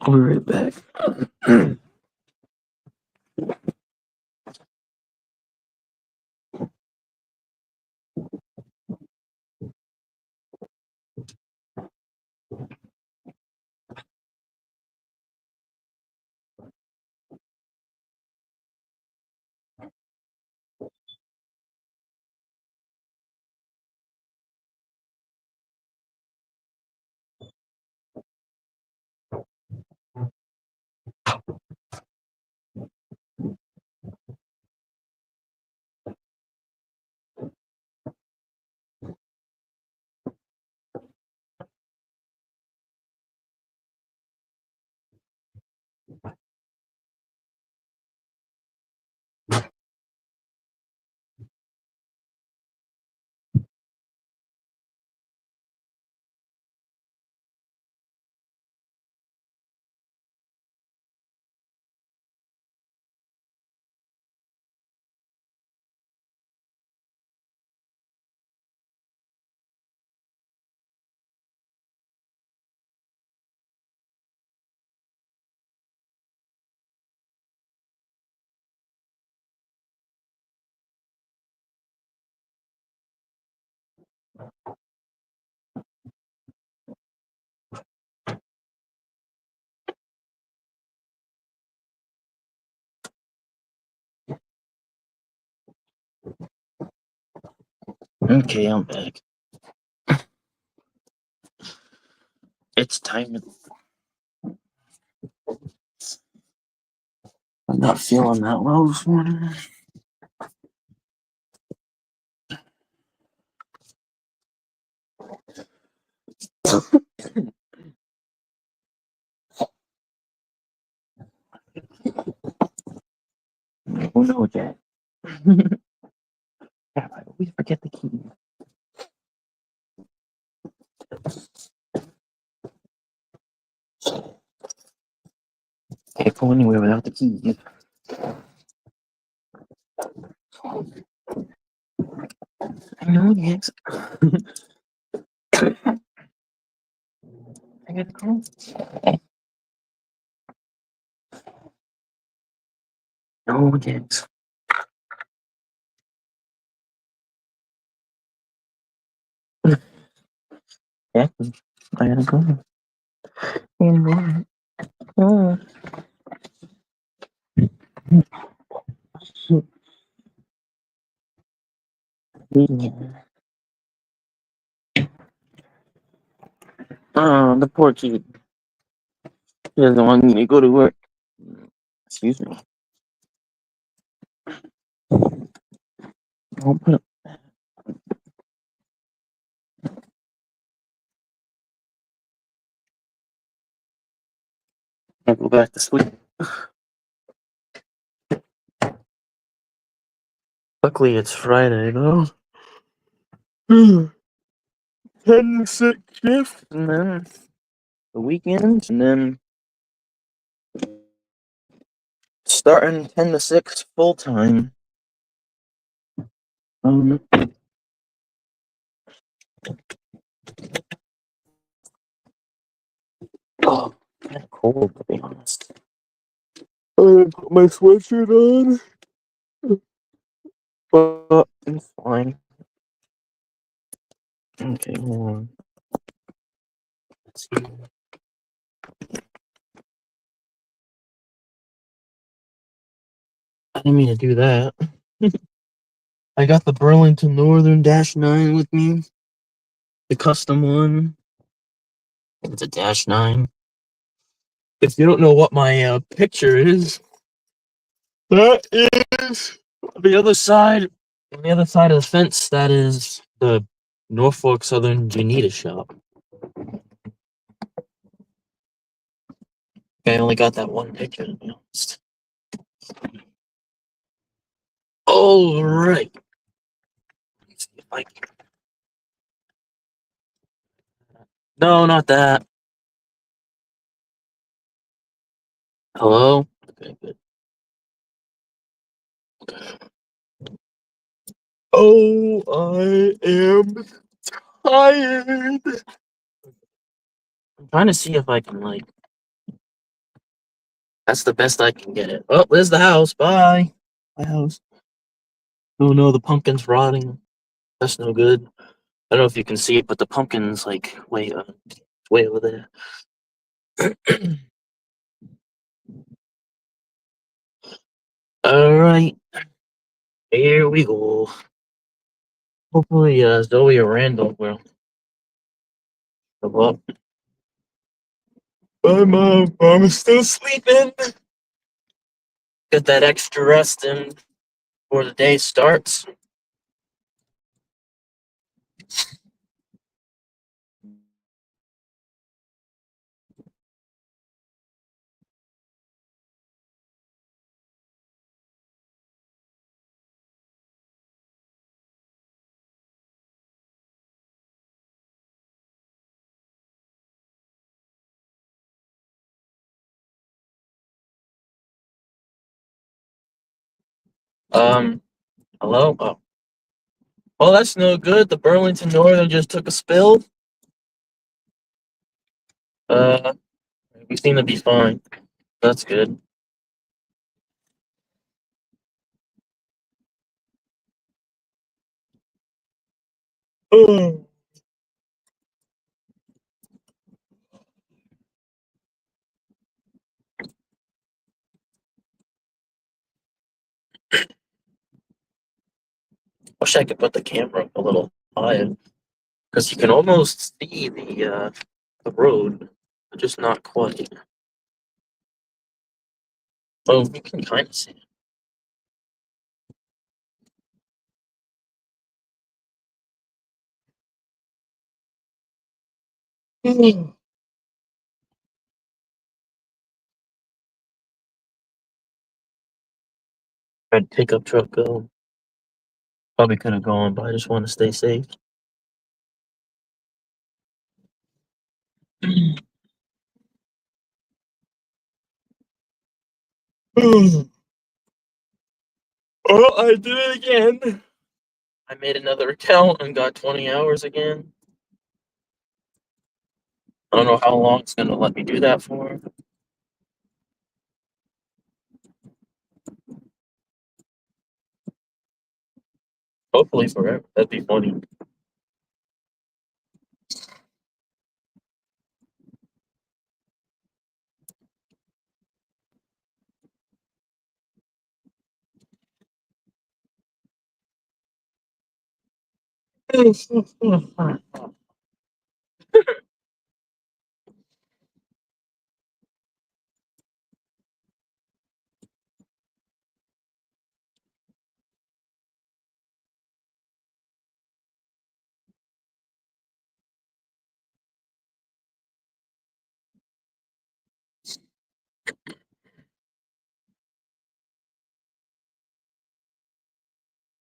I'll be right back. Okay, I'm back. It's time to... I'm not feeling that well this morning. Oh no, Jack. I always forget the key. Can't go anywhere without the key. I know, yes. I gotta go. No, yes. Yeah, I gotta go. Oh. The poor kid. He doesn't want me to go to work. Excuse me. I'll put I'll go back to sleep. Luckily, it's Friday, though. 10 to 6 shift, and then the weekends, and then starting 10 to 6 full time. Oh, kind of cold, to be honest. I didn't put my sweatshirt on, but it's fine. Okay, hold on. Let's see. I didn't mean to do that. I got the Burlington Northern -9 with me. The custom one. It's a -9. If you don't know what my picture is, that is the other side. On the other side of the fence, that is the Norfolk Southern Janita shop. I only got that one picture, to be honest. All right. Let's see if I can... No, not that. Hello? Okay, good. Oh, I am tired. I'm trying to see if I can, like, That's the best I can get it. Oh, there's the house. Bye. My house. Oh no, the pumpkin's rotting. That's no good. I don't know if you can see it, but the pumpkin's like way over there. All right, here we go. Hopefully, Zoe or Randall will show up. Bye, Mom. Mom is still sleeping. Get that extra rest in before the day starts. Um, hello? Oh. Well, that's no good. The Burlington Northern just took a spill. Uh, we seem to be fine. That's good. Oh. Wish I could put the camera up a little higher because you can almost see the road, but just not quite. Oh, you can kind of see it. Red pickup truck go. Probably could have gone, but I just want to stay safe. Oh, I did it again. I made another account and got 20 hours again. I don't know how long it's going to let me do that for. Hopefully forever. That'd be funny.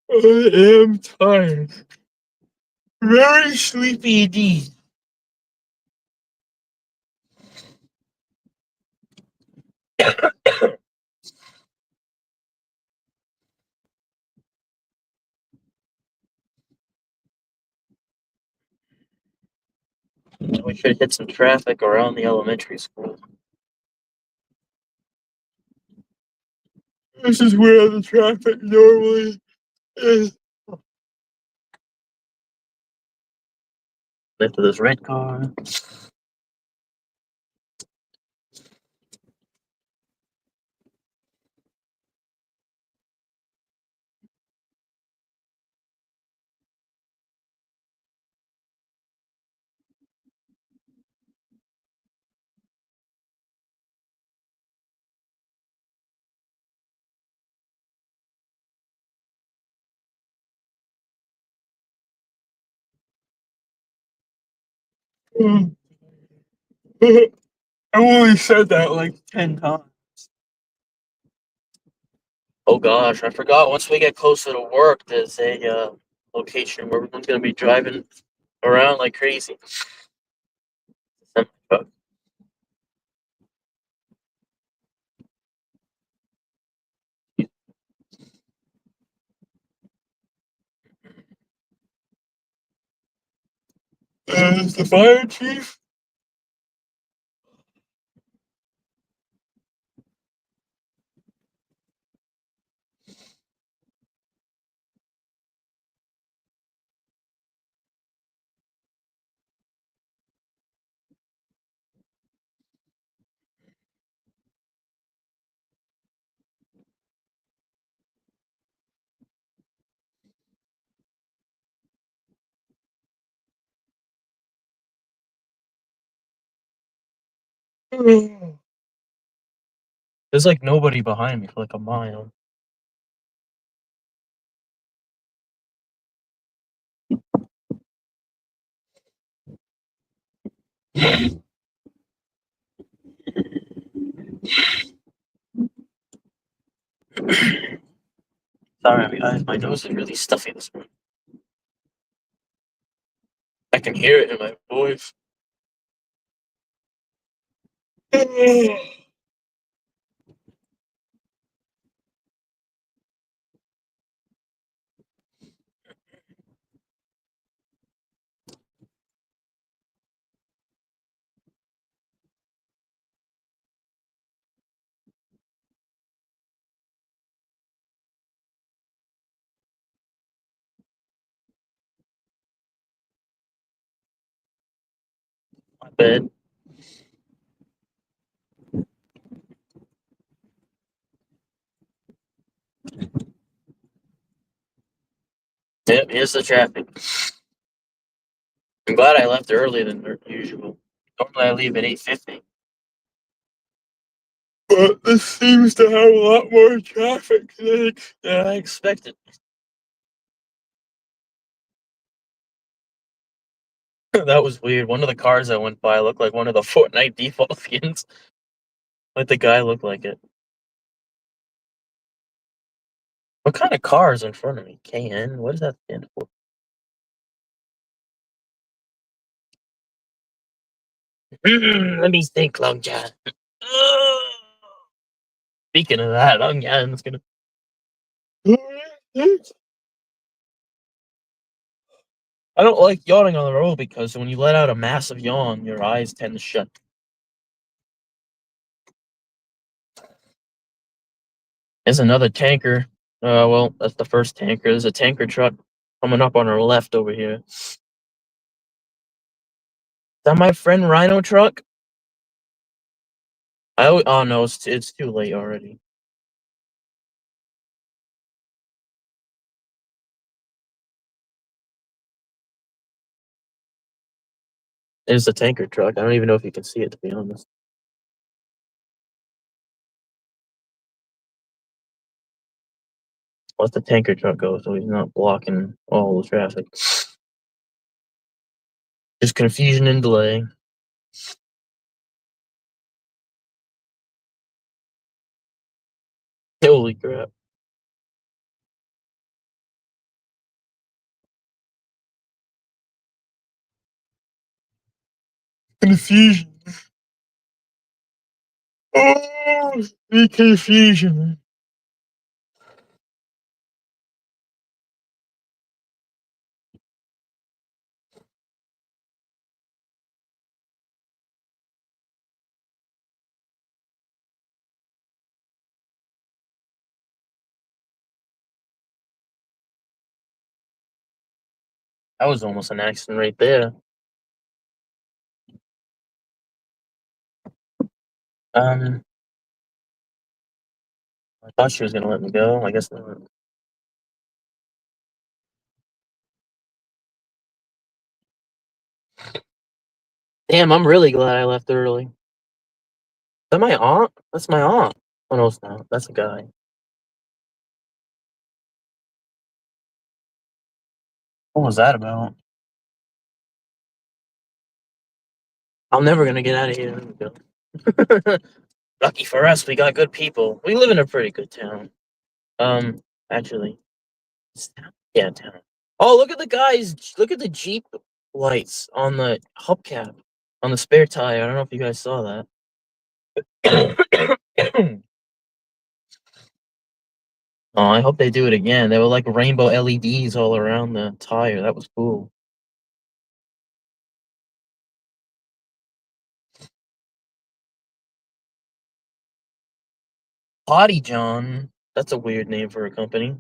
I am tired. Very sleepy indeed. We should hit some traffic around the elementary school. This is where the traffic normally is. Left of this red car. I only said that like 10 times. Oh gosh, I forgot. Once we get closer to work, there's a location where we're going to be driving around like crazy. The fire chief? There's like nobody behind me for like a mile. Sorry, my nose is really stuffy this morning. I can hear it in my voice. My bed. Yep, here's the traffic. I'm glad I left earlier than usual. Normally I leave at 8:50. But this seems to have a lot more traffic than I expected. That was weird. One of the cars that went by looked like one of the Fortnite default skins. Like the guy looked like it. What kind of car is in front of me? KN? What does that stand for? Let me think, Long John. Speaking of that, Long John's gonna. I don't like yawning on the road because when you let out a massive yawn, your eyes tend to shut. There's another tanker. Well, that's the first tanker. There's a tanker truck coming up on our left over here. Is that my friend Rhino truck? Oh no, it's too late already. There's the tanker truck. I don't even know if you can see it, to be honest. Let the tanker truck go so he's not blocking all the traffic. Just confusion and delay. Holy crap. Confusion. Oh, the confusion. That was almost an accident right there. I thought she was gonna let me go. I guess not. Damn, I'm really glad I left early. Is that my aunt? That's my aunt. Oh no, it's not. That's a guy. What was that about? I'm never gonna get out of here. There we go. Lucky for us, we got good people. We live in a pretty good town. Actually, it's town. Yeah, town. Oh, look at the guys! Look at the Jeep lights on the hubcap on the spare tire. I don't know if you guys saw that. Oh, I hope they do it again. They were like rainbow LEDs all around the tire. That was cool. Potty John. That's a weird name for a company.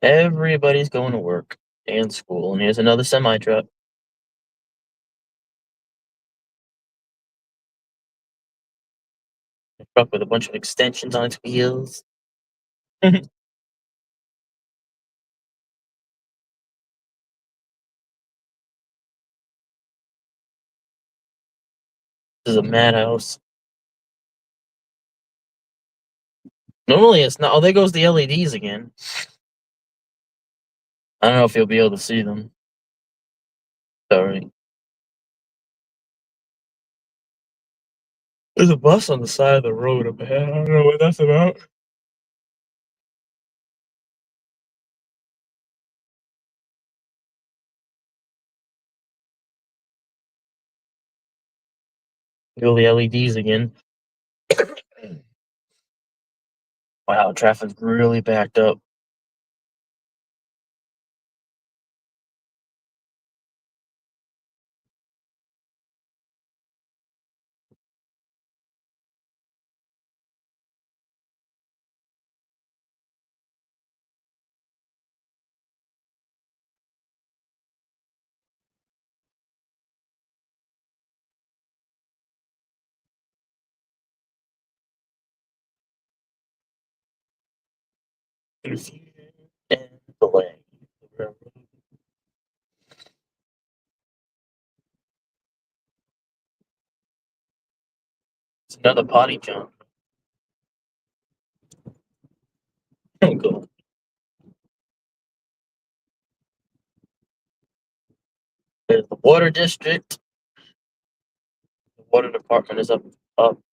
Everybody's going to work and school. And here's another semi truck. A truck with a bunch of extensions on its wheels. This is a madhouse. Normally it's not. Oh, there goes the LEDs again. I don't know if you'll be able to see them. Sorry. There's a bus on the side of the road up ahead. I don't know what that's about. Go the LEDs again. Wow, traffic's really backed up. Confusion and delay. It's another potty jump. Oh, cool. There's the water district. The water department is up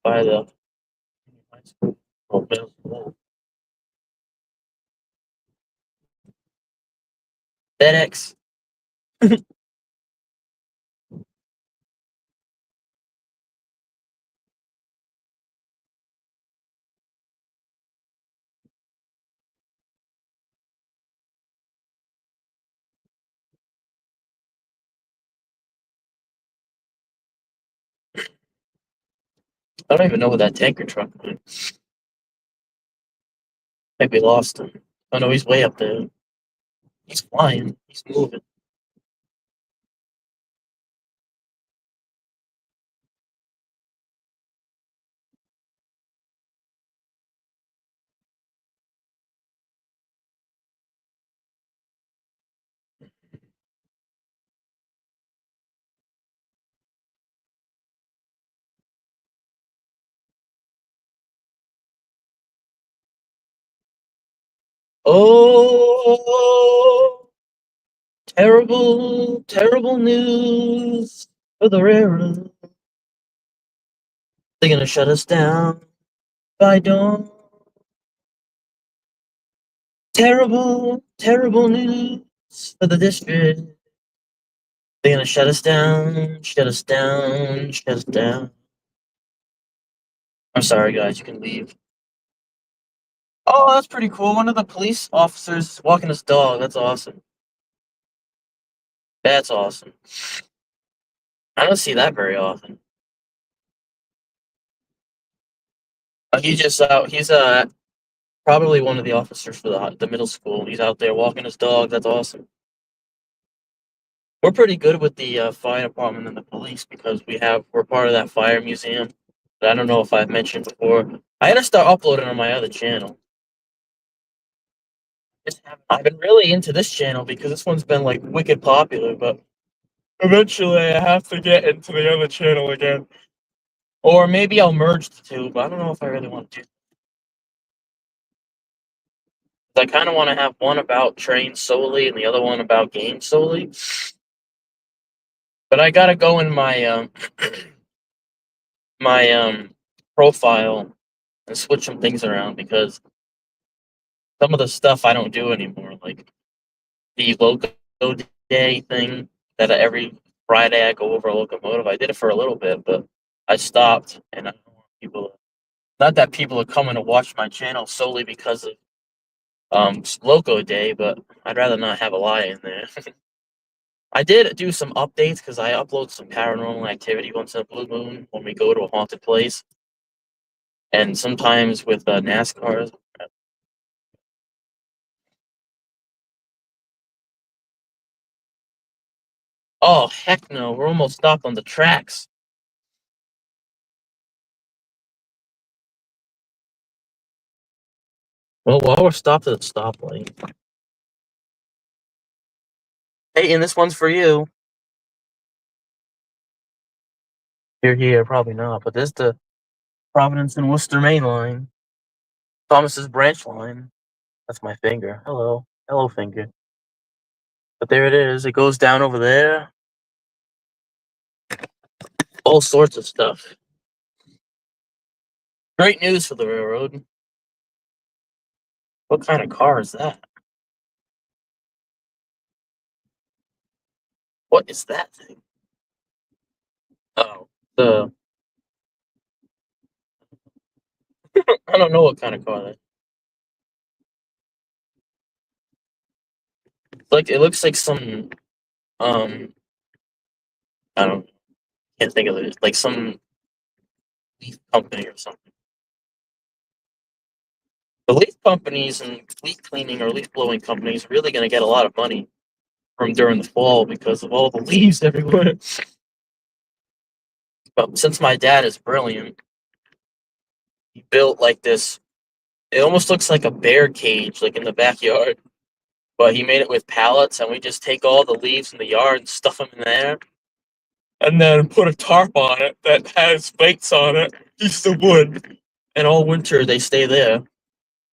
by the high school. Oh, middle school. FedEx. I don't even know where that tanker truck went. Maybe lost him. Oh no, he's way up there. He's flying. He's moving. Oh, terrible, terrible news for the railroad. They're gonna shut us down by dawn. Terrible, terrible news for the district. They're gonna shut us down, shut us down, shut us down. I'm sorry, guys, you can leave. Oh, that's pretty cool. One of the police officers walking his dog. That's awesome. That's awesome. I don't see that very often. He's just out. He's probably one of the officers for the middle school. He's out there walking his dog. That's awesome. We're pretty good with the fire department and the police because we're part of that fire museum. That I don't know if I've mentioned before. I had to start uploading on my other channel. I've been really into this channel because this one's been like wicked popular, but eventually I have to get into the other channel again. Or maybe I'll merge the two, but I don't know if I really want to do that. I kind of want to have one about trains solely and the other one about games solely. But I gotta go in my my profile and switch some things around because some of the stuff I don't do anymore, like the loco day thing that every Friday I go over a locomotive. I did it for a little bit, but I stopped, and I don't want people. Not that people are coming to watch my channel solely because of Loco Day, but I'd rather not have a lie in there. I did do some updates because I upload some paranormal activity once in a blue moon when we go to a haunted place, and sometimes with NASCAR. Oh heck no, we're almost stopped on the tracks. Well, while we're stopped at the stoplight. Hey, and this one's for you. Here, probably not. But there's the Providence and Worcester main line. Thomas's branch line. That's my finger. Hello. Hello, finger. But there it is. It goes down over there. All sorts of stuff. Great news for the railroad. What kind of car is that? What is that thing? Oh, the I don't know what kind of car that is. Like it looks like some I don't can't think of it. Like some leaf company or something. The leaf companies and leaf cleaning or leaf blowing companies are really going to get a lot of money from during the fall because of all the leaves everywhere. But since my dad is brilliant, he built like this. It almost looks like a bear cage, like in the backyard. But he made it with pallets, and we just take all the leaves in the yard and stuff them in there, and then put a tarp on it that has spikes on it, piece of wood, and all winter they stay there.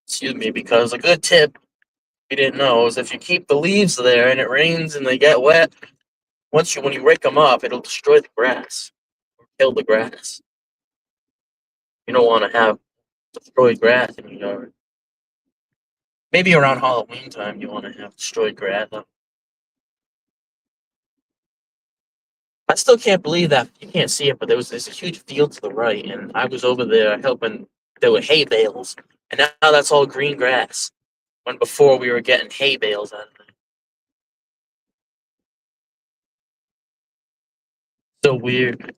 Excuse me, because a good tip you didn't know is if you keep the leaves there and it rains and they get wet, when you rake them up, it'll destroy the grass, kill the grass. You don't want to have destroyed grass in your yard. Maybe around Halloween time you want to have destroyed grass. I still can't believe that you can't see it, but there's a huge field to the right, and I was over there helping. There were hay bales, and now that's all green grass. When before we were getting hay bales out of it. So weird.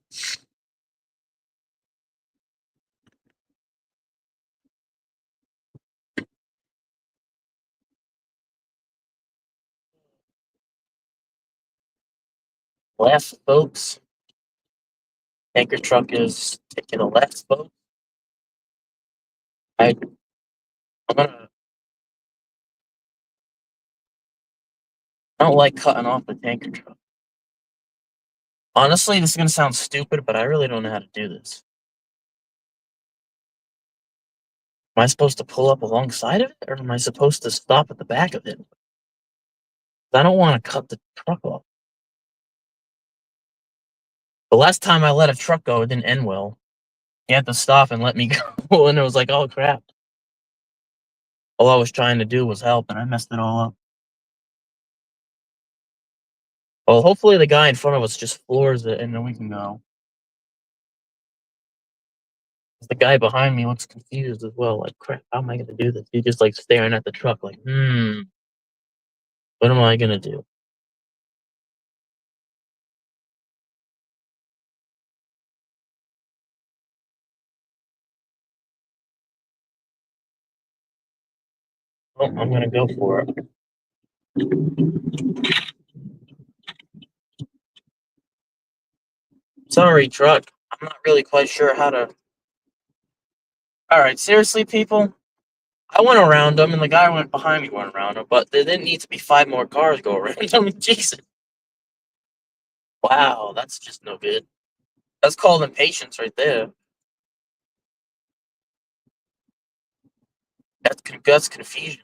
Left, folks. Tanker truck is taking a left, folks. I'm gonna. I don't like cutting off the tanker truck. Honestly, this is gonna sound stupid, but I really don't know how to do this. Am I supposed to pull up alongside of it, or am I supposed to stop at the back of it? I don't want to cut the truck off. The last time I let a truck go, it didn't end well. He had to stop and let me go, and it was like, oh crap. All I was trying to do was help, and I messed it all up. Well, hopefully the guy in front of us just floors it, and then we can go. The guy behind me looks confused as well. Like, crap, how am I gonna do this? He's just like staring at the truck, like, what am I gonna do? Oh, I'm gonna go for it. Sorry, truck. I'm not really quite sure how to. All right, seriously, people. I went around him, and the guy went behind me went around him, but there didn't need to be 5 more cars go around him. Jesus. Wow, that's just no good. That's called impatience right there. That's confusion.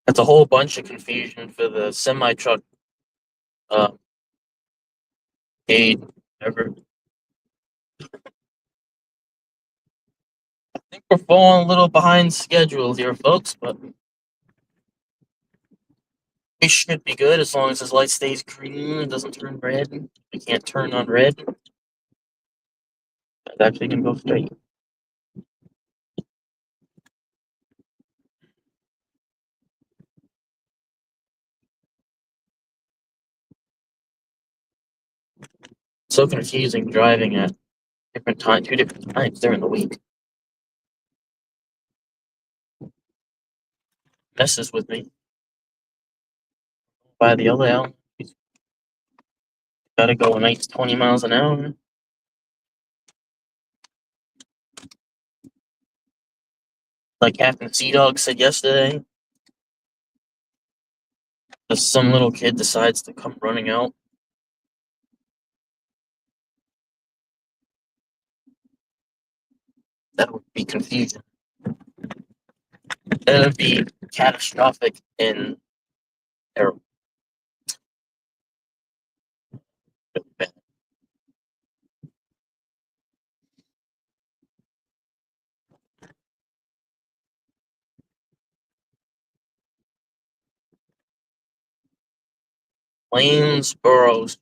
That's a whole bunch of confusion for the semi truck uh aid ever. I think we're falling a little behind schedule here, folks, but we should be good as long as this light stays green and doesn't turn red. We can't turn on red. It's actually gonna go straight. So confusing driving at two different times during the week. Messes with me. By the other L, gotta go a nice 20 miles an hour. Like Captain Sea Dog said yesterday. If some little kid decides to come running out, that would be confusion. That would be catastrophic and terrible. Plainsboro.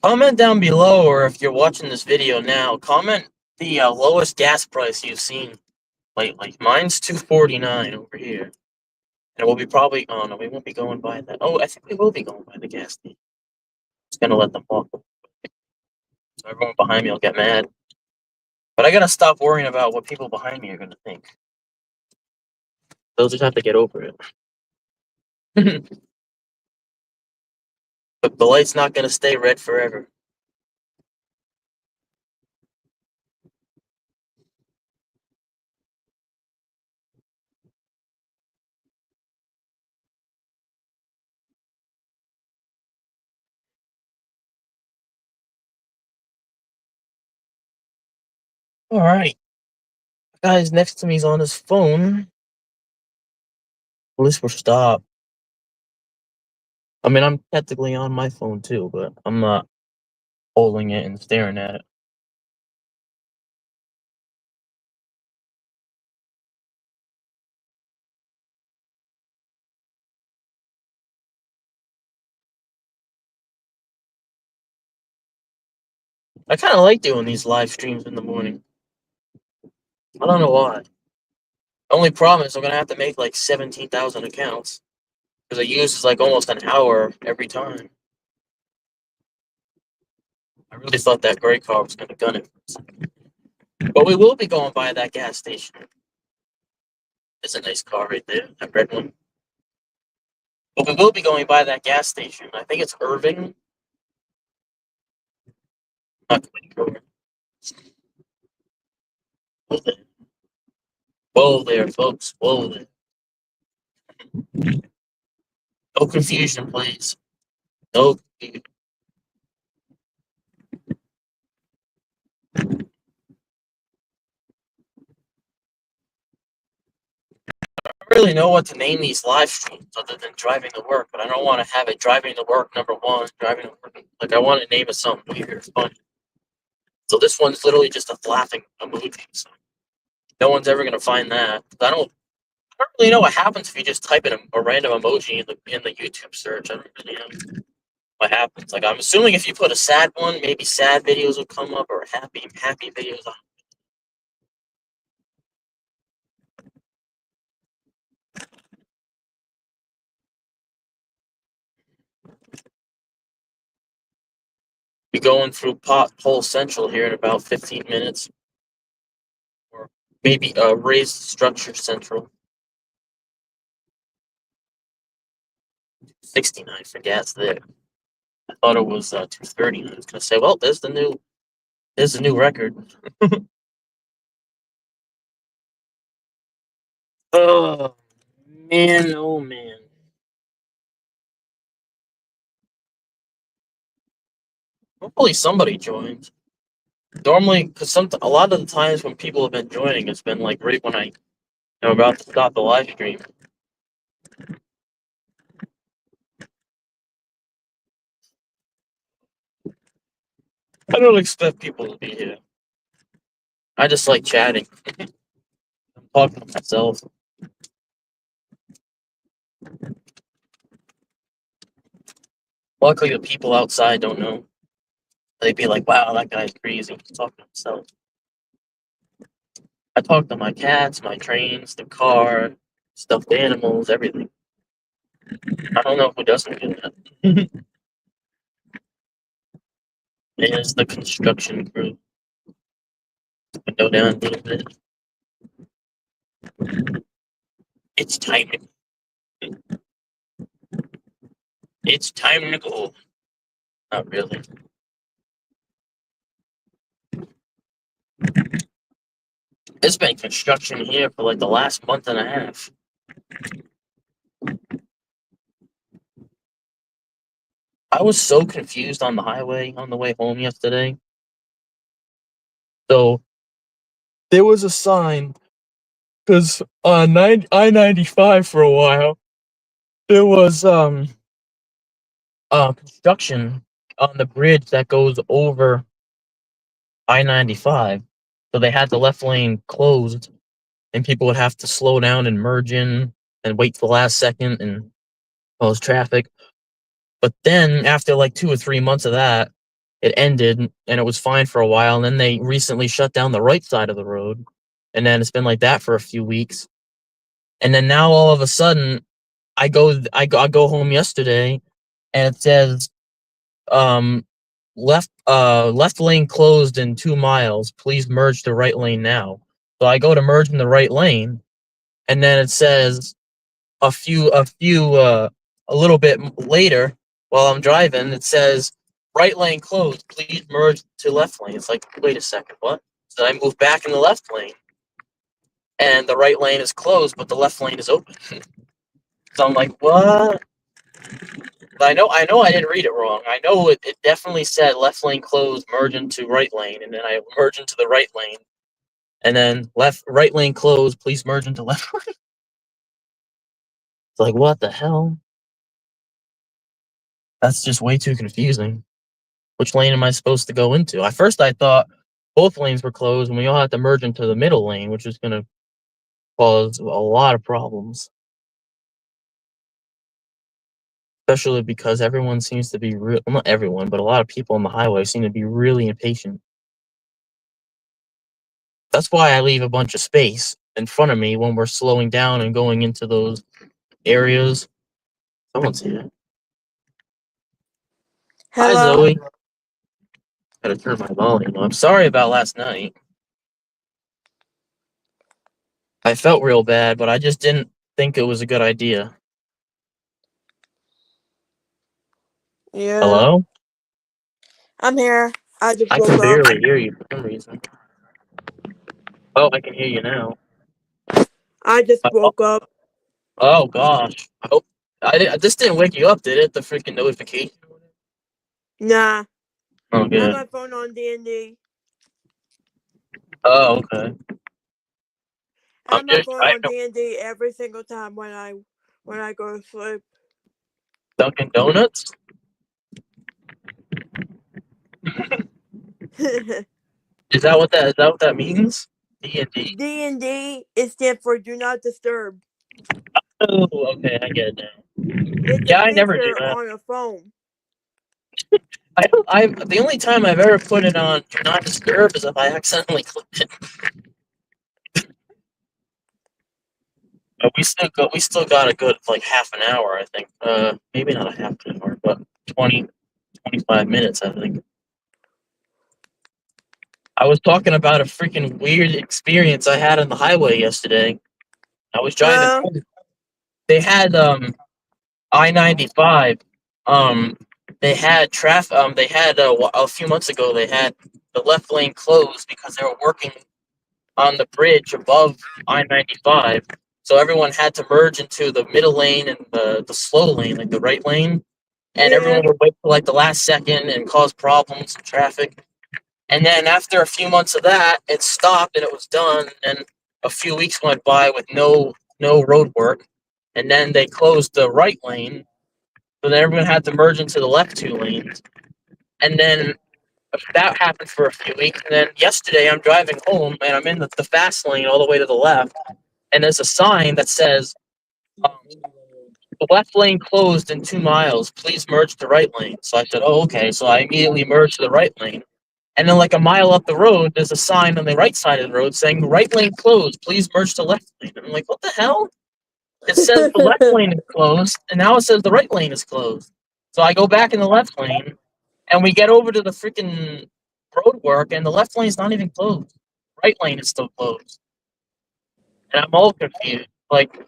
Comment down below, or if you're watching this video now, comment the lowest gas price you've seen lately. Mine's $2.49 over here. And we'll be probably, oh no, we won't be going by that. Oh, I think we will be going by the gas station. Just gonna let them walk. So everyone behind me will get mad. But I gotta stop worrying about what people behind me are gonna think. They'll just have to get over it. But the light's not gonna stay red forever. Alright. The guy next to me's on his phone. At least we're stopped. I mean, I'm technically on my phone too, but I'm not holding it and staring at it. I kind of like doing these live streams in the morning. I don't know why. The only problem is I'm gonna have to make like 17,000 accounts because it uses like almost an hour every time. I really thought that gray car was gonna gun it for a second. But we will be going by that gas station. It's a nice car right there, that red one. But we will be going by that gas station. I think it's Irving. Not quite sure. Whoa there, folks. Whoa there. No confusion, please. No confusion. I don't really know what to name these live streams other than driving to work, but I don't want to have it driving to work #1, driving to work. Like, I want to name it something weird, funny. So this one's literally just a laughing emoji. So no one's ever gonna find that. I don't really know what happens if you just type in a random emoji in the YouTube search. I don't really know what happens. Like, I'm assuming if you put a sad one, maybe sad videos will come up, or happy videos. Be going through Pothole Central here in about 15 minutes, or maybe Raised Structure Central. 69 for gas there. I thought it was 230. I was gonna say, well, there's the new record. Oh man, oh man. Hopefully somebody joins. Normally, because a lot of the times when people have been joining, it's been like right when I am about to stop the live stream. I don't expect people to be here. I just like chatting. I'm talking to myself. Luckily, the people outside don't know. They'd be like, wow, that guy's crazy. He's talking to himself. I talk to my cats, my trains, the car, stuffed animals, everything. I don't know who doesn't do that. There's the construction crew. Go down a little bit. It's time to It's time to go. Not really. It's been construction here for like the last month and a half. I was so confused on the highway on the way home yesterday. So there was a sign because on I-95 for a while there was construction on the bridge that goes over I-95. So they had the left lane closed, and people would have to slow down and merge in and wait for the last second and cause traffic. But then after like 2 or 3 months of that, it ended and it was fine for a while. And then they recently shut down the right side of the road, and then it's been like that for a few weeks. And then now all of a sudden, I go home yesterday, and it says left lane closed in 2 miles. Please merge to right lane now. So I go to merge in the right lane, and then it says a little bit later while I'm driving, it says right lane closed. Please merge to left lane. It's like, wait a second, what? So I move back in the left lane, and the right lane is closed, but the left lane is open. So I'm like, what? But I know I didn't read it wrong. I know it definitely said left lane closed, merge into right lane, and then I merge into the right lane, and then right lane closed, please merge into left lane. It's like, what the hell? That's just way too confusing. Which lane am I supposed to go into? At first, I thought both lanes were closed, and we all had to merge into the middle lane, which is going to cause a lot of problems. Especially because everyone seems to be well, not everyone, but a lot of people on the highway seem to be really impatient. That's why I leave a bunch of space in front of me when we're slowing down and going into those areas. Someone's here. Hi, Hello. Zoe. Gotta turn my volume up. Sorry about last night. I felt real bad, but I just didn't think it was a good idea. Yeah. Hello? I'm here. I just I woke can up. barely hear you for some reason. Oh, I can hear you now. I just woke up. Oh gosh. I hope this didn't wake you up, did it? The freaking notification. Nah. Oh, I have good. my phone on D&D. Oh, okay. I have my phone I on D&D every single time when I go to sleep. Dunkin' Donuts. Is that what that means? D&D. D&D is stand for Do Not Disturb. Oh, okay, I get it now. It's a Yeah, I never do feature that. on a phone. I don't. I The only time I've ever put it on Do Not Disturb is if I accidentally clicked it. But we still got a good like half an hour, I think. Maybe not a half an hour, but 25 minutes, I think. I was talking about a freaking weird experience I had on the highway yesterday. I was driving home. They had I-95. Um, they had traffic. They had a few months ago. They had the left lane closed because they were working on the bridge above I-95. So everyone had to merge into the middle lane and the slow lane, like the right lane. And everyone would wait for like the last second and cause problems and traffic. And then after a few months of that, it stopped and it was done. And a few weeks went by with no road work. And then they closed the right lane. So then everyone had to merge into the left 2 lanes. And then that happened for a few weeks. And then yesterday I'm driving home and I'm in the fast lane all the way to the left. And there's a sign that says, the left lane closed in 2 miles. Please merge to right lane. So I said, oh, okay. So I immediately merged to the right lane. And then like a mile up the road, there's a sign on the right side of the road saying right lane closed, please merge to left lane. And I'm like, what the hell? It says the left lane is closed, and now it says the right lane is closed. So I go back in the left lane, and we get over to the freaking road work, and the left lane's not even closed. Right lane is still closed. And I'm all confused. Like,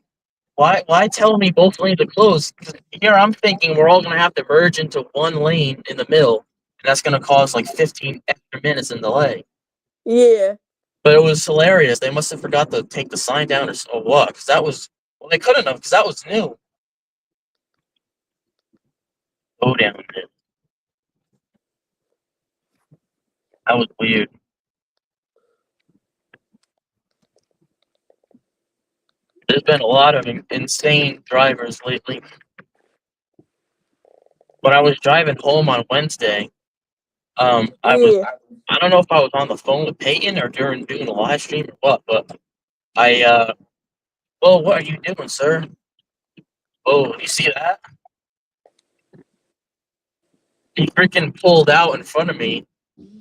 why tell me both lanes are closed? Here I'm thinking we're all gonna have to merge into one lane in the middle, and that's gonna cause like 15 extra minutes in delay. Yeah. But it was hilarious. They must have forgot to take the sign down or what? Because that was well, they couldn't have because that was new. Go down there. That was weird. There's been a lot of insane drivers lately. When I was driving home on Wednesday, I don't know if I was on the phone with Peyton or during doing a live stream or what, but well, what are you doing, sir? Oh, you see that? He freaking pulled out in front of me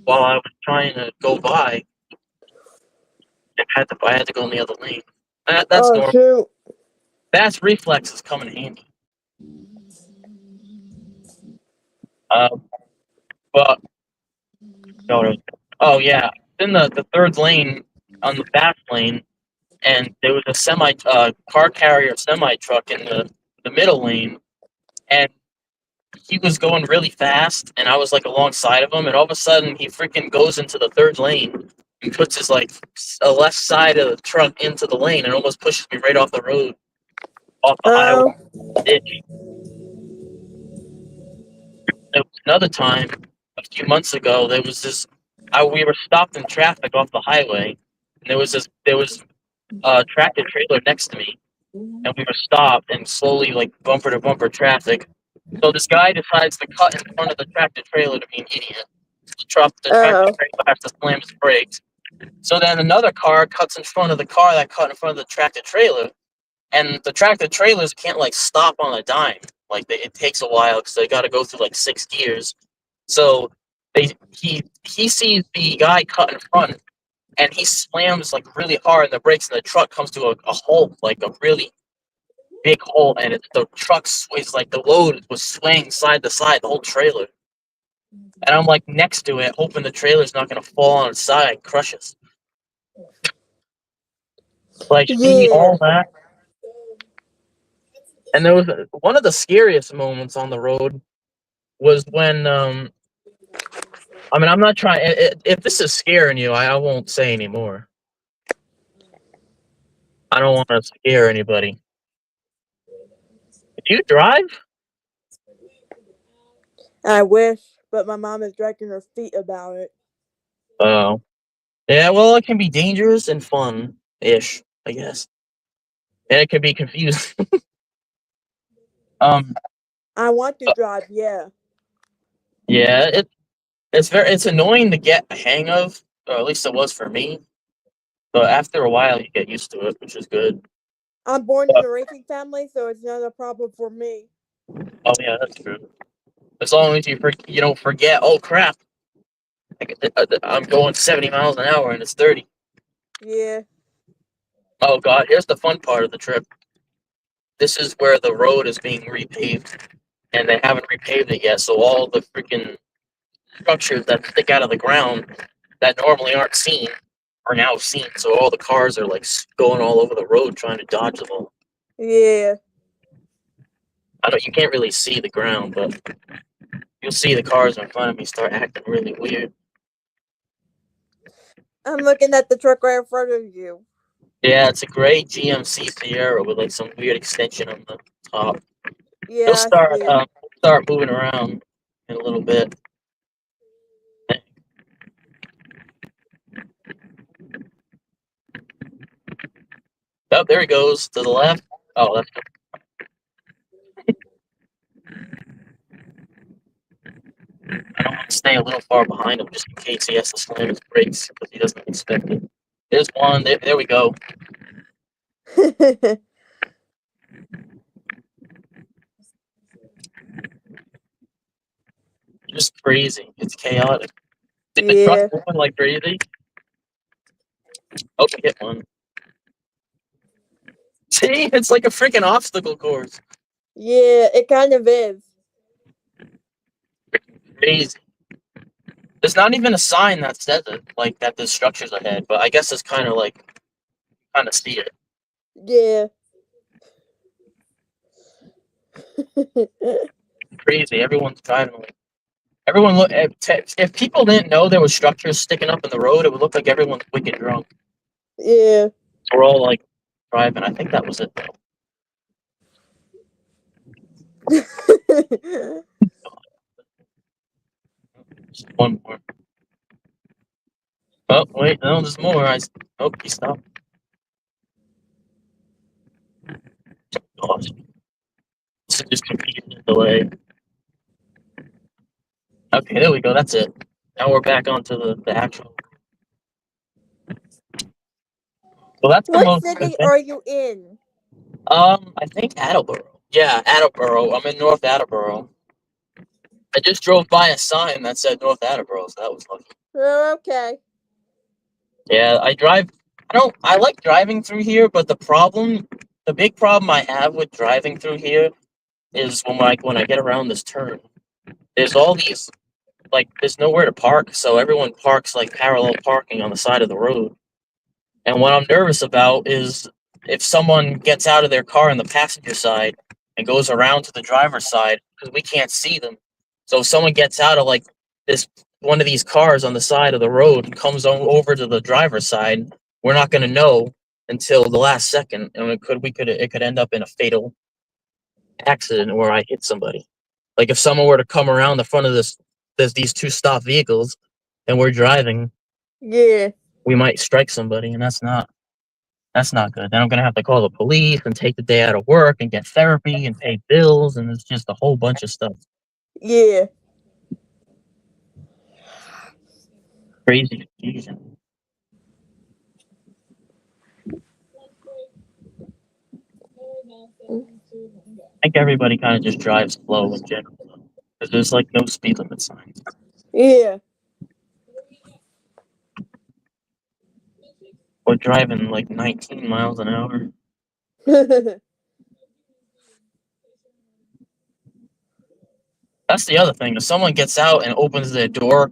while I was trying to go by. And I had to go in the other lane. That's normal. Shoot. Fast reflexes come in handy. But oh yeah, in the third lane on the fast lane, and there was a car carrier semi truck in the middle lane, and he was going really fast, and I was like alongside of him, and all of a sudden he freaking goes into the third lane and puts his like a left side of the truck into the lane and almost pushes me right off the road, off the highway ditch. There was another time a few months ago. There was this. We were stopped in traffic off the highway, and there was a tractor trailer next to me, and we were stopped and slowly like bumper to bumper traffic. So this guy decides to cut in front of the tractor trailer to be an idiot. The tractor trailer has to slam his brakes. So then another car cuts in front of the car that cut in front of the tractor trailer, and the tractor trailers can't like stop on a dime. Like it takes a while because they got to go through like 6 gears. So he sees the guy cut in front, and he slams like really hard, and the brakes, and the truck comes to a halt, like a really big hole, and the truck sways, like the load was swaying side to side, the whole trailer. And I'm like next to it, hoping the trailer's not gonna fall on its side, crush us. Like see all that. And there was one of the scariest moments on the road was when I mean, I'm not trying. If this is scaring you, I won't say anymore. I don't want to scare anybody. Do you drive? I wish, but my mom is dragging her feet about it. Oh. Yeah, well, it can be dangerous and fun-ish, I guess. And it can be confusing. I want to drive, yeah. Yeah, it's annoying to get a hang of, or at least it was for me. But after a while, you get used to it, which is good. I'm born in a racing family, so it's not a problem for me. Oh yeah, that's true. As long as you don't forget. Oh crap! I'm going 70 miles an hour and it's 30. Yeah. Oh god, here's the fun part of the trip. This is where the road is being repaved, and they haven't repaved it yet. So all the freaking structures that stick out of the ground that normally aren't seen are now seen. So all the cars are like going all over the road trying to dodge them all. Yeah. You can't really see the ground, but you'll see the cars in front of me start acting really weird. I'm looking at the truck right in front of you. Yeah, it's a gray GMC Sierra with like some weird extension on the top. Yeah. He'll start moving around in a little bit. Oh, there he goes to the left. Oh, that's I don't want to stay a little far behind him just in case he has to slam his brakes because he doesn't expect it. There's one. There we go. Just crazy. It's chaotic. Did the truck moving like crazy? Oh, we hit one. See, it's like a freaking obstacle course. Yeah, it kind of is. Crazy. There's not even a sign that says it, like that the structure's ahead, but I guess it's kind of see it. Yeah. Crazy. Everyone's driving like Everyone look. If people didn't know there was structures sticking up in the road, it would look like everyone's wicked drunk. Yeah. So we're all like driving. I think that was it though. Just one more. Oh wait, no, there's more. Oh, he stopped. Gosh, this is just confusion and delay. Okay, there we go. That's it. Now we're back onto the actual. Well, that's the What most. city are you in? I think Attleboro. Yeah, Attleboro. I'm in North Attleboro. I just drove by a sign that said North Attleboro, so that was lucky. Oh, okay. Yeah, I drive. I like driving through here, but the big problem I have with driving through here is when I get around this turn, there's all these there's nowhere to park, so everyone parks like parallel parking on the side of the road. And what I'm nervous about is if someone gets out of their car on the passenger side and goes around to the driver's side because we can't see them. So if someone gets out of like this one of these cars on the side of the road and comes over to the driver's side, we're not going to know until the last second, and it could end up in a fatal accident where I hit somebody. Like if someone were to come around the front of these two stopped vehicles, and we're driving, Yeah. we might strike somebody, and that's not good. Then I'm gonna have to call the police and take the day out of work and get therapy and pay bills, and it's just a whole bunch of stuff. Yeah. Crazy confusion. I think everybody kind of just drives slow in general, because there's like no speed limit signs. Yeah. We're driving like 19 miles an hour. That's the other thing. If someone gets out and opens their door,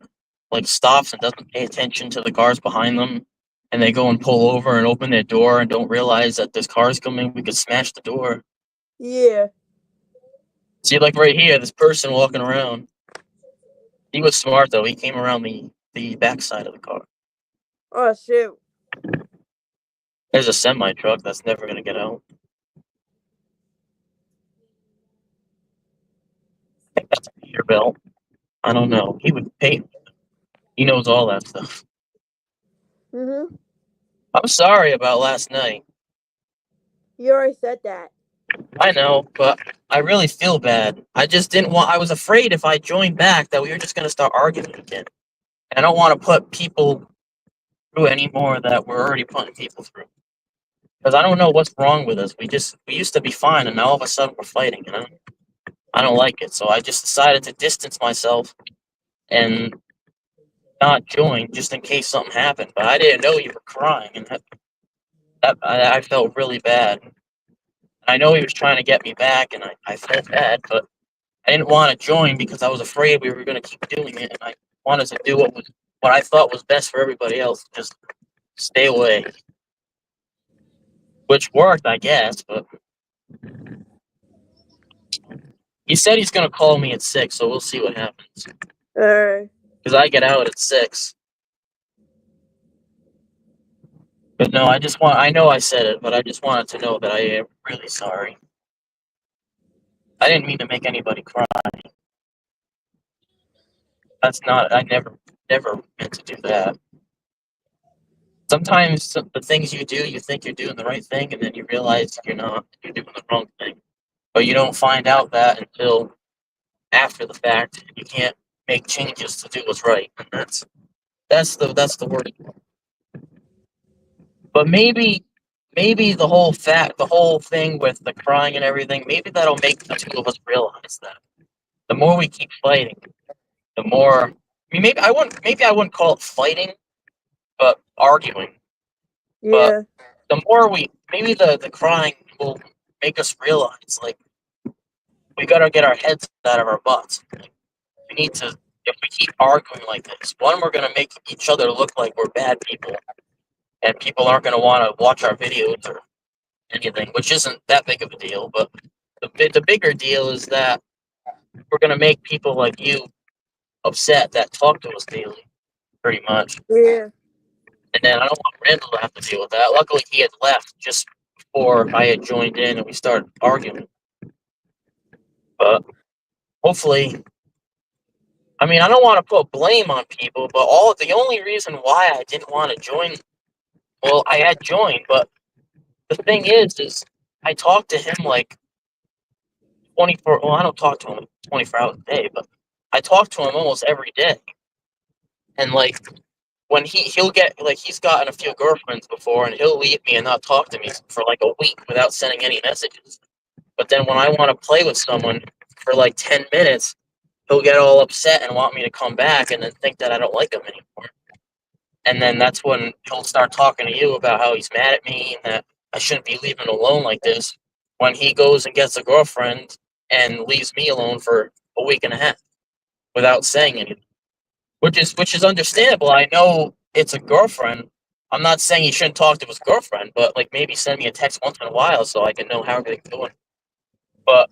like stops and doesn't pay attention to the cars behind them, and they go and pull over and open their door and don't realize that this car's coming, we could smash the door. Yeah. See, like right here, this person walking around. He was smart though. He came around the backside of the car. Oh shoot. There's a semi truck that's never gonna get out. I think that's a Peter belt. I don't know. He would pay. He knows all that stuff. Mhm. I'm sorry about last night. You already said that. I know, but I really feel bad. I just didn't want. I was afraid if I joined back that we were just gonna start arguing again. And I don't want to put people through anymore that we're already putting people through. Because I don't know what's wrong with us. We used to be fine, and now all of a sudden we're fighting. You know, I don't like it. So I just decided to distance myself and not join just in case something happened. But I didn't know you were crying, and I felt really bad. I know he was trying to get me back, and I felt bad, but I didn't want to join because I was afraid we were going to keep doing it, and I wanted to do what I thought was best for everybody else. Just stay away, which worked, I guess. But he said he's going to call me at 6, so we'll see what happens. Alright. Because I get out at 6. But no, I know I said it, but I just wanted to know that I am really sorry. I didn't mean to make anybody cry. I never meant to do that. Sometimes the things you do, you think you're doing the right thing, and then you realize you're not. You're doing the wrong thing. But you don't find out that until after the fact. You can't make changes to do what's right. And that's the word. But maybe the whole thing with the crying and everything, maybe that'll make the two of us realize that the more we keep fighting, the more. I mean, maybe I wouldn't call it fighting, but arguing. But Yeah. the more maybe the crying will make us realize like we gotta get our heads out of our butts. We need to. If we keep arguing like this, one, we're gonna make each other look like we're bad people, and people aren't gonna want to watch our videos or anything, which isn't that big of a deal. But the bigger deal is that we're gonna make people like you upset that talk to us daily, pretty much. Yeah. And then I don't want Randall to have to deal with that. Luckily, he had left just before I had joined in and we started arguing. But hopefully, I mean, I don't want to put blame on people, but the only reason why I didn't want to join, well, I had joined, but the thing is I talk to him like 24. Well, I don't talk to him 24 hours a day, but I talk to him almost every day. And like when he'll get like he's gotten a few girlfriends before, and he'll leave me and not talk to me for like a week without sending any messages. But then when I want to play with someone for like 10 minutes, he'll get all upset and want me to come back, and then think that I don't like him anymore. And then that's when he'll start talking to you about how he's mad at me and that I shouldn't be leaving him alone like this, when he goes and gets a girlfriend and leaves me alone for a week and a half without saying anything. Which is understandable. I know it's a girlfriend. I'm not saying he shouldn't talk to his girlfriend, but like maybe send me a text once in a while so I can know how everything's going. But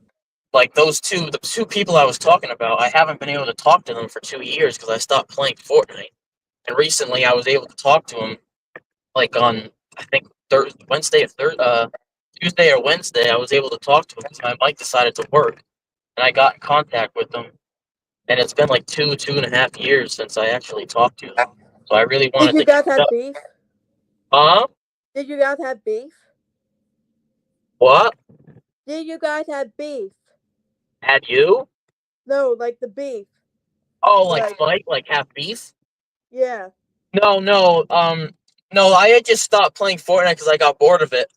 like the two people I was talking about, I haven't been able to talk to them for 2 years because I stopped playing Fortnite. And recently, I was able to talk to him like on I think Tuesday or Wednesday. I was able to talk to him because my mic decided to work, and I got in contact with them. And it's been like 2.5 years since I actually talked to him. So I really Did wanted you to guys catch have up. beef? Huh? Did you guys have beef? What? Did you guys have beef? Had you? No, like the beef. Oh, like Like, fight? Like have beef? yeah. No. No. I had just stopped playing Fortnite because I got bored of it.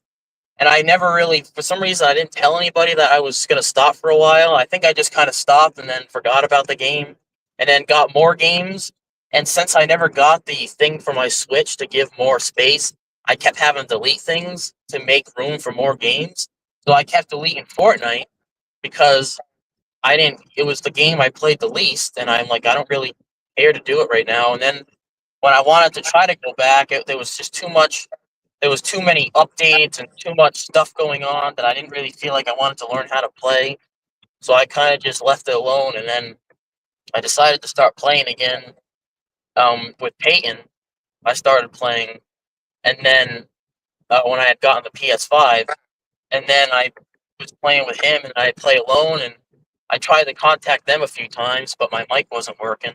And I never really, for some reason, I didn't tell anybody that I was going to stop for a while. I think I just kind of stopped and then forgot about the game and then got more games. And since I never got the thing for my Switch to give more space, I kept having to delete things to make room for more games. So I kept deleting Fortnite because it was the game I played the least. And I'm like, I don't really care to do it right now. And then when I wanted to try to go back, there was just too much. There was too many updates and too much stuff going on that I didn't really feel like I wanted to learn how to play. So I kind of just left it alone, and then I decided to start playing again. With Peyton, I started playing, and then when I had gotten the PS5, and then I was playing with him, and I play alone, and I tried to contact them a few times, but my mic wasn't working.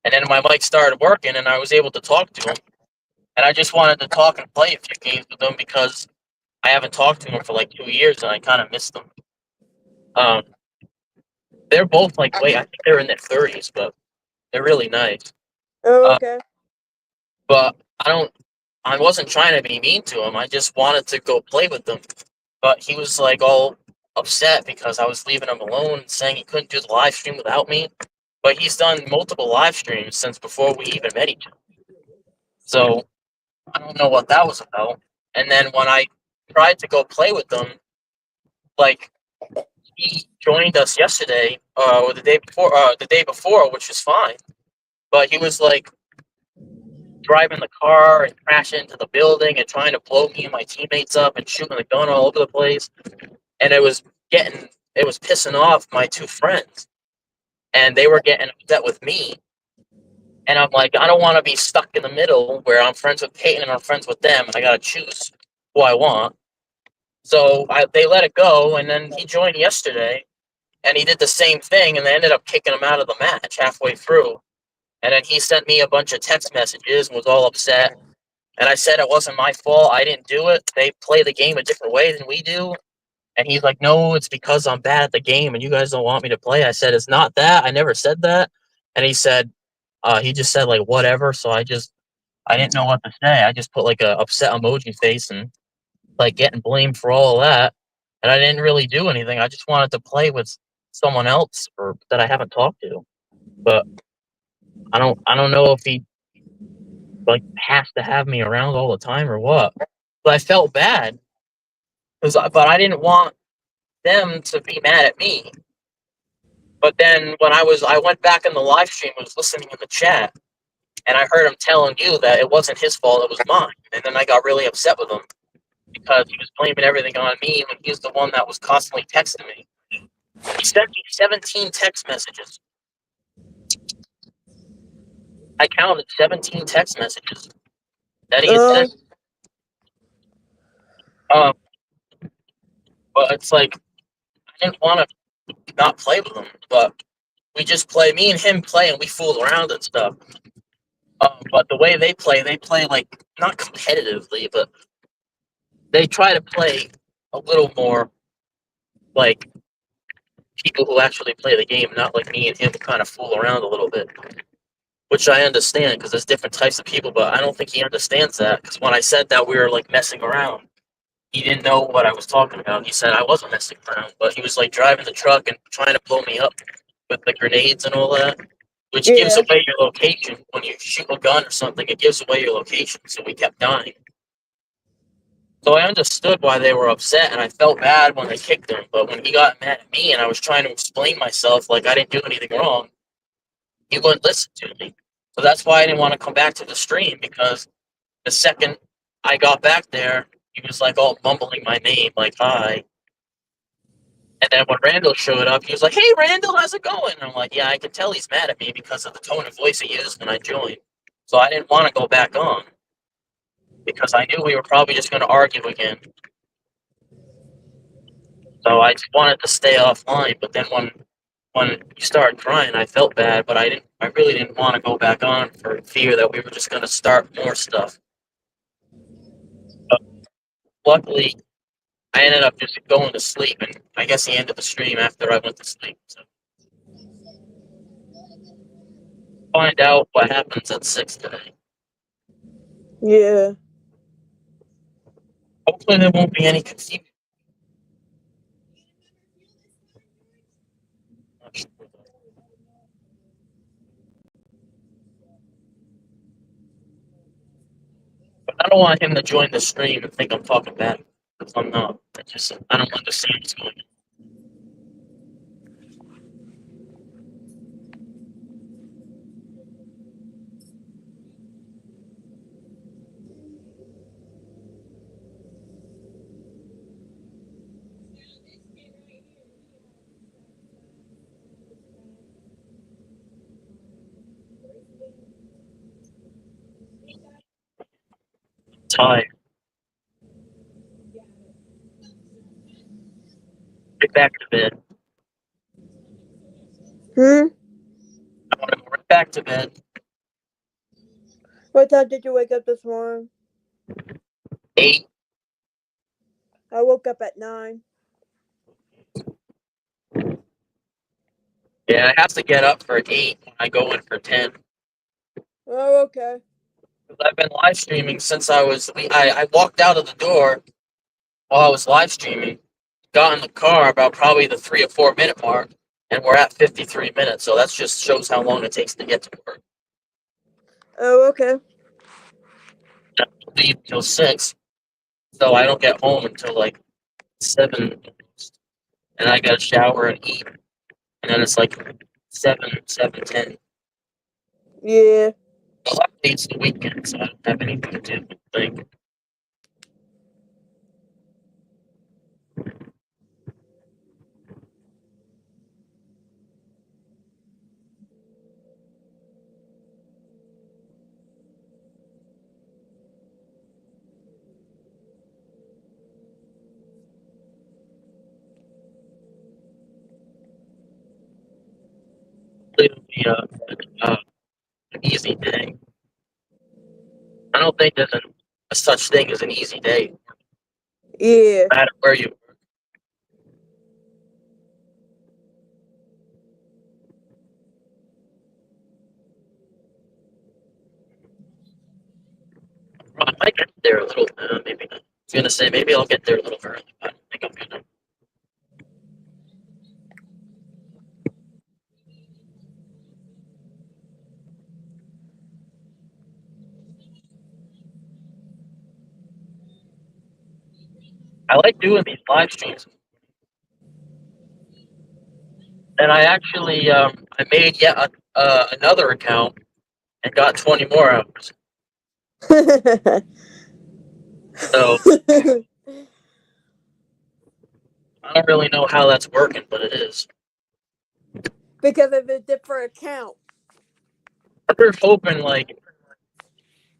And then my mic started working, and I was able to talk to him. And I just wanted to talk and play a few games with them because I haven't talked to them for like 2 years, and I kind of missed them. Um, they're both like I think they're in their 30s, but they're really nice. Oh, Uh, okay. but I wasn't trying to be mean to him. I just wanted to go play with them. But he was like all upset because I was leaving him alone and saying he couldn't do the live stream without me. But he's done multiple live streams since before we even met each other. So I don't know what that was about. And then when I tried to go play with them, like he joined us yesterday, or the day before, which was fine. But he was like driving the car and crashing into the building and trying to blow me and my teammates up and shooting the gun all over the place. And it was pissing off my two friends, and they were getting upset with me. And I'm like, I don't want to be stuck in the middle where I'm friends with Peyton and I'm friends with them, and I gotta choose who I want. So they let it go, and then he joined yesterday, and he did the same thing, and they ended up kicking him out of the match halfway through. And then he sent me a bunch of text messages and was all upset. And I said it wasn't my fault. I didn't do it. They play the game a different way than we do. And he's like, no, it's because I'm bad at the game and you guys don't want me to play. I said, it's not that. I never said that. And he just said like whatever. So I didn't know what to say. I just put like a upset emoji face and like getting blamed for all of that. And I didn't really do anything. I just wanted to play with someone else or that I haven't talked to. But I don't know if he like has to have me around all the time or what. But I felt bad but I didn't want them to be mad at me. But then when I went back in the live stream, I was listening in the chat, and I heard him telling you that it wasn't his fault, it was mine. And then I got really upset with him because he was blaming everything on me when he was the one that was constantly texting me. He sent me 17 text messages. I counted 17 text messages that he had sent. Um, but it's like I didn't want to not play with him, but we just play. Me and him play, and we fool around and stuff. But the way they play like not competitively, but they try to play a little more like people who actually play the game, not like me and him who kind of fool around a little bit. Which I understand because there's different types of people, but I don't think he understands that. Because when I said that we were like messing around, he didn't know what I was talking about. He said I wasn't messing around, but he was like driving the truck and trying to blow me up with the grenades and all that, which gives Yeah. away your location. When you shoot a gun or something, it gives away your location. So we kept dying. So I understood why they were upset, and I felt bad when they kicked him. But when he got mad at me and I was trying to explain myself like I didn't do anything wrong, he wouldn't listen to me. So that's why I didn't want to come back to the stream, because the second I got back there, he was like all mumbling my name, like hi. And then when Randall showed up, he was like, "Hey, Randall, how's it going?" And I'm like, "Yeah, I can tell he's mad at me because of the tone of voice he used when I joined." So I didn't want to go back on because I knew we were probably just going to argue again. So I just wanted to stay offline. But then when you started crying, I felt bad, but I really didn't want to go back on for fear that we were just going to start more stuff. But luckily, I ended up just going to sleep, and I guess he ended the stream after I went to sleep. So find out what happens at 6 today. Yeah. Hopefully there won't be any confusion. But I don't want him to join the stream and think I'm talking bad, because I'm not. I don't understand what's going on. Tired. Get back to bed. Hmm? I want to go right back to bed. What time did you wake up this morning? 8. I woke up at 9. Yeah, I have to get up for 8 when I go in for 10. Oh, okay. I've been live streaming since I walked out of the door while I was live streaming, got in the car about probably the 3 or 4 minute mark, and we're at 53 minutes. So that just shows how long it takes to get to work. Oh, okay. I leave till 6, so I don't get home until like 7, and I gotta shower and eat, and then it's like 7:10. Yeah. Luckily, it's the weekend, so I don't have anything to do. Like, it'll be an easy day. I don't think there's a such thing as an easy day, Yeah. no matter where you. I might get there a little. Maybe not. I was gonna say maybe I'll get there a little early. But I don't think I'm gonna. I like doing these live streams, and I actually I made yet another account and got 20 more hours. So I don't really know how that's working, but it is. Because of a different account. We're hoping, like,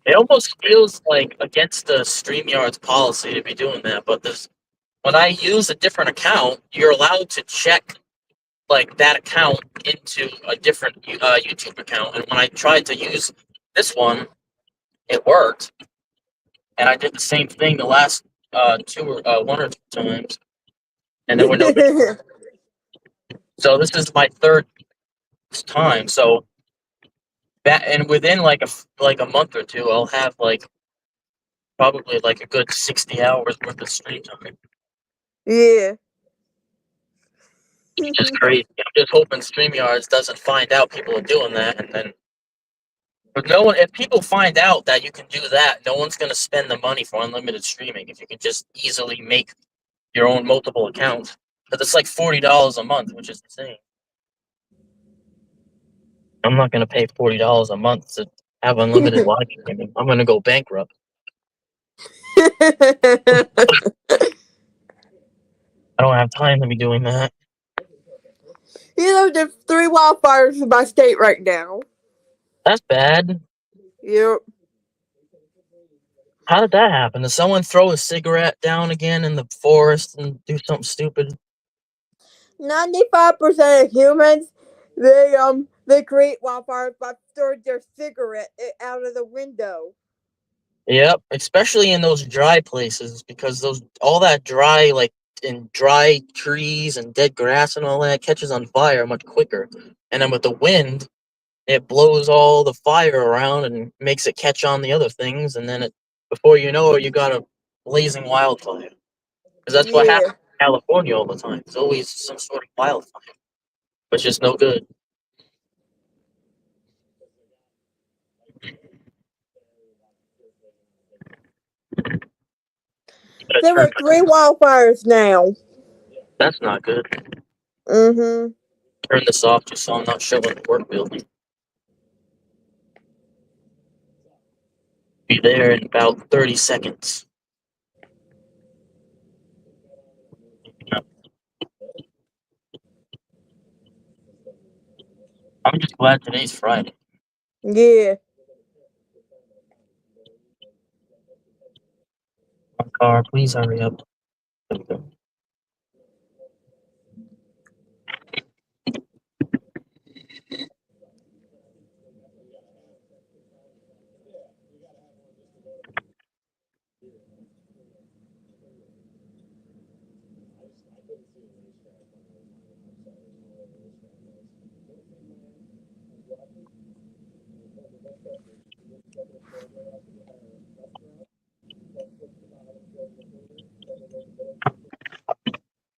it almost feels like against the StreamYard's policy to be doing that, but when I use a different account, you're allowed to check like that account into a different YouTube account. And when I tried to use this one, it worked, and I did the same thing the last one or two times, and there were no. So this is my third time. So that, and within like a month or two, I'll have like probably like a good 60 hours worth of stream time. Yeah. It's just crazy. I'm just hoping StreamYards doesn't find out people are doing that, and then. But no one, if people find out that you can do that, no one's going to spend the money for unlimited streaming if you can just easily make your own multiple accounts. Because it's like $40 a month, which is insane. I'm not going to pay $40 a month to have unlimited live streaming. I'm going to go bankrupt. I don't have time to be doing that. You know, there's 3 wildfires in my state right now. That's bad. Yep. How did that happen? Did someone throw a cigarette down again in the forest and do something stupid? 95% of humans, they create wildfires by throwing their cigarette out of the window. Yep, especially in those dry places, because all that dry, like in dry trees and dead grass and all that catches on fire much quicker. And then with the wind, it blows all the fire around and makes it catch on the other things, and then before you know it, you got a blazing wildfire. Because that's what happens in California all the time. There's always some sort of wildfire, but it's just no good. There were 3 wildfires now. That's not good. Mm-hmm. Turn this off just so I'm not showing the work building. Be there in about 30 seconds. I'm just glad today's Friday. Yeah. My car, please hurry up. There we go.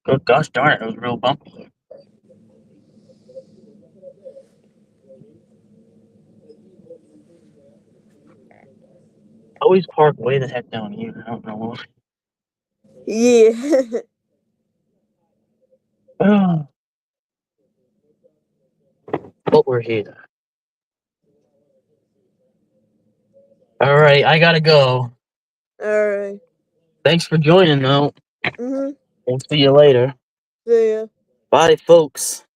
Good gosh darn it, it was real bumpy. I always park way the heck down here. I don't know why. Yeah. But we're here. Alright, I gotta go. Alright. Thanks for joining, though. Mm-hmm. We'll see you later. See ya. Bye, folks.